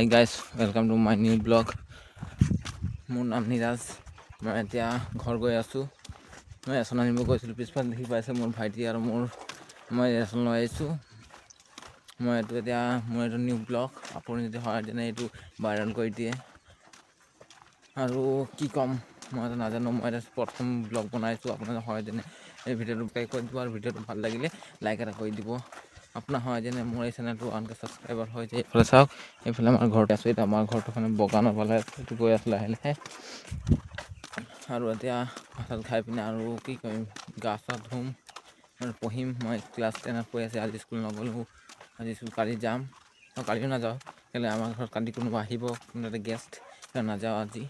guys, welcome to my new blog. মোৰ নাম নিৰাজ। মই এতিয়া ঘৰ গৈ আছোঁ। মই ৰেচন আনিব গৈছিলোঁ। পিছফালে দেখি পাইছে মোৰ ভাইটি আৰু মই ৰেচন লৈ আহিছোঁ। মই এইটো নিউ ব্লগ। আপুনি যদি হয় তেনে এইটো ভাইৰেল কৰি দিয়ে। আৰু কি ক'ম মই নাজানো। মই প্ৰথম ব্লগ বনাইছোঁ। আপোনাৰ হয় তেনে এই ভিডিঅ'টো প্লে কৰি দিব আৰু ভিডিঅ'টো ভাল লাগিলে লাইক এটা কৰি দিব। আপোনাৰ হয় যেনে মোৰ এই চেনেলটো 1K ছাবস্ক্ৰাইবাৰ হৈ যায়। এইফালে চাওক, এইফালে আমাৰ ঘৰতে আছোঁ। এতিয়া আমাৰ ঘৰটো মানে বগানৰ ফালে এইটো গৈ আছোঁ লাহে লাহে। আৰু এতিয়া ভাত খাই পিনে আৰু কি কৰিম, গা চা ধুম আৰু পঢ়িম। মই ক্লাছ 10ত পঢ়ি আছোঁ। আজি স্কুল নগ'লোঁ। কালি যাম। কালিও নাযাওঁ কেলৈ আমাৰ ঘৰত কালি কোনোবা আহিব, কোনো এটা গেষ্ট। নাযাওঁ আজি।